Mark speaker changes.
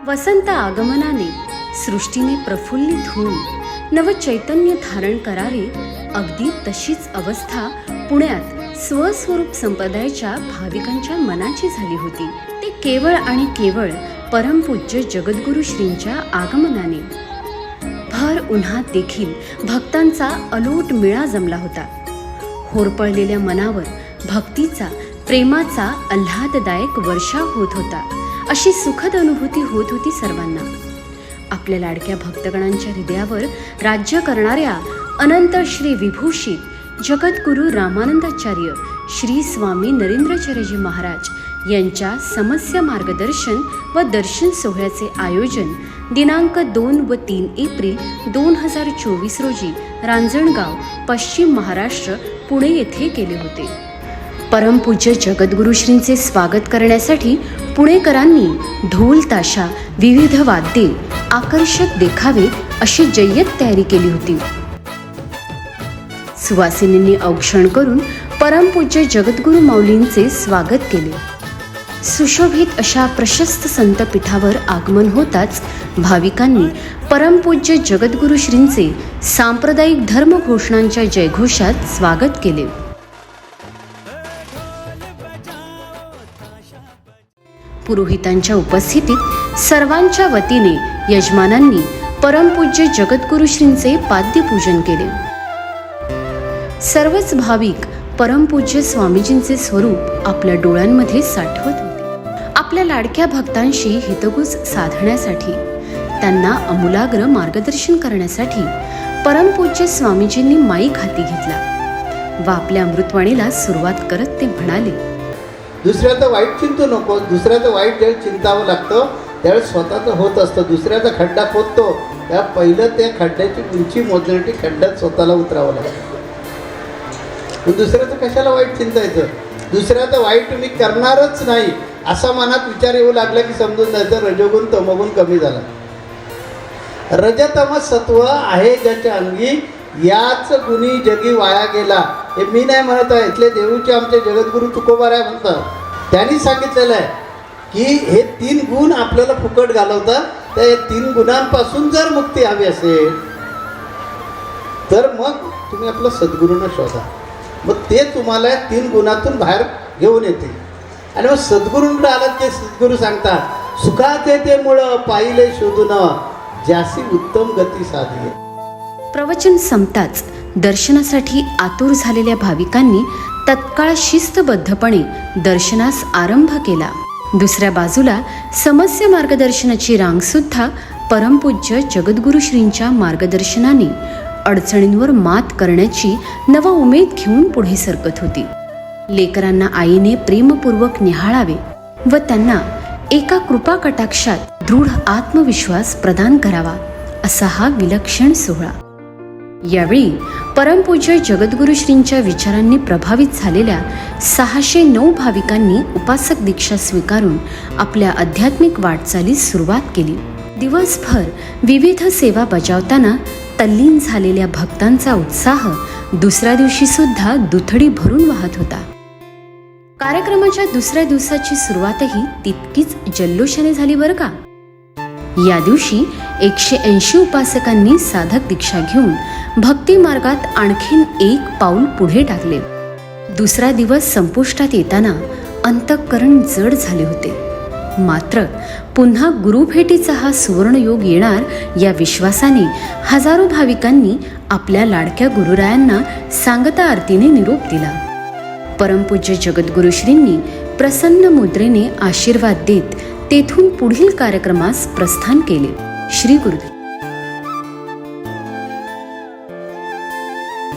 Speaker 1: वसंत आगमनाने सृष्टीने प्रफुल्लित होऊन नवचैतन्य धारण करावे, अगदी तशीच अवस्था पुण्यात स्वस्वरूप संप्रदायाच्या भाविकांच्या मनाची झाली होती. ते केवळ आणि केवळ परमपूज्य जगद्गुरु श्रींच्या आगमनाने. भर उन्हात देखील भक्तांचा अलोट मेळा जमला होता. होरपळलेल्या मनावर भक्तीचा, प्रेमाचा आल्हाददायक वर्षाव होत होता. अशी सुखद अनुभूती होत होती सर्वांना. आपल्या लाडक्या भक्तगणांच्या हृदयावर राज्य करणाऱ्या अनंत श्री विभूषित जगद्गुरु रामानंदाचार्य श्री स्वामी नरेंद्राचार्यजी महाराज यांच्या समस्य मार्गदर्शन व दर्शन सोहळ्याचे आयोजन दिनांक 2 व 3 एप्रिल 2024 रोजी रांजणगाव, पश्चिम महाराष्ट्र, पुणे येथे केले होते. परमपूज्य जगद्गुरु श्रींचे स्वागत करण्यासाठी पुणेकरांनी ढोल ताशा, विविध वाद्ये, आकर्षक देखावे अशी जय्यत तयारी केली होती. सुवासिनींनी औक्षण करून परमपूज्य जगद्गुरु माऊलींचे स्वागत केले. सुशोभित अशा प्रशस्त संतपीठावर आगमन होताच भाविकांनी परमपूज्य जगद्गुरु श्रींचे सांप्रदायिक धर्मघोषणांच्या जयघोषात स्वागत केले. पुरोहितांच्या उपस्थितीत सर्वांच्या वतीने यजमानांनी परमपूज्य जगद्गुरु श्रींचे पाद्यपूजन केले. सर्वच भाविक परमपूज्य स्वामीजींचे स्वरूप आपल्या डोळ्यांमध्ये साठवत होते. आपल्या लाडक्या भक्तांशी हितगुज साधण्यासाठी, त्यांना आमूलाग्र मार्गदर्शन करण्यासाठी परमपूज्य स्वामीजींनी माईक हाती घेतला व आपल्या अमृतवाणीला सुरुवात करत ते म्हणाले,
Speaker 2: दुसऱ्याचं वाईट चिंतू नको. दुसऱ्याचं वाईट ज्यावेळी चिंतावं लागतं त्यावेळेस स्वतःचं होत असतं. दुसऱ्याचा खड्डा खोदतो त्या पहिलं त्या खड्ड्याची उंची मोजण्यासाठी खड्ड्यात स्वतःला उतरावं लागतं. दुसऱ्याचं कशाला वाईट चिंतायचं? दुसऱ्याचं वाईट मी करणारच नाही असा मनात विचार येऊ लागला की समजून जायचं रजोगुण तमोगुण कमी झाला. रजतम सत्व आहे ज्याच्या अंगी, याच गुणी जगी वाया गेला. हे मी नाही म्हणत आहे, इथले देऊळचे आमचे जगद्गुरु तुकोबाराय म्हणतात. त्यांनी सांगितलेलं आहे की हे 3 गुण आपल्याला फुकट घालवतात. त्या 3 गुणांपासून जर मुक्ती हवी असेल तर मग तुम्ही आपलं सद्गुरूंना शोधा. मग ते तुम्हाला 3 गुणातून बाहेर घेऊन येते. आणि मग सद्गुरूंकडे आलात ते सद्गुरू सांगतात, सुखाचे ते मुळं पाहिले शोधून, ज्यासी उत्तम गती साधली.
Speaker 1: प्रवचन संपताच दर्शनासाठी आतुर झालेल्या भाविकांनी तत्काळ शिस्तबद्धपणे दर्शनास आरंभ केला. दुसऱ्या बाजूला समस्य मार्गदर्शनाची रांग सुद्धा परमपूज्य जगद्गुरु श्रींच्या मार्गदर्शनाने अडचणींवर मात करण्याची नव उमेद घेऊन पुढे सरकत होती. लेकरांना आईने प्रेमपूर्वक निहाळावे व त्यांना एका कृपा कटाक्षात दृढ आत्मविश्वास प्रदान करावा, असा हा विलक्षण सोहळा. यावेळी परमपूज्य जगद्गुरु श्रींच्या विचारांनी प्रभावित झालेल्या 609 भाविकांनी उपासक दीक्षा स्वीकारून आपल्या आध्यात्मिक वाटचालीस सुरुवात केली. दिवसभर विविध सेवा बजावताना तल्लीन झालेल्या भक्तांचा उत्साह दुसऱ्या दिवशी सुद्धा दुथडी भरून वाहत होता. कार्यक्रमाच्या दुसऱ्या दिवसाची सुरुवातही तितकीच जल्लोषाने झाली बरं का. या दिवशी 180 उपासकांनी साधक दीक्षा घेऊन भक्ती मार्गात आणखीन एक पाऊल पुढे टाकले. दुसरा दिवस संपुष्टात येताना अंतःकरण जड झाले होते. मात्र पुन्हा गुरुभेटीचा हा सुवर्णयोग येणार या विश्वासाने हजारो भाविकांनी आपल्या लाडक्या गुरुरायांना सांगता आरतीने निरोप दिला. परमपूज्य जगद्गुरु श्रींनी प्रसन्न मुद्रेने आशीर्वाद देत तेथून पुढील कार्यक्रमास प्रस्थान केले. श्री गुरुदेव.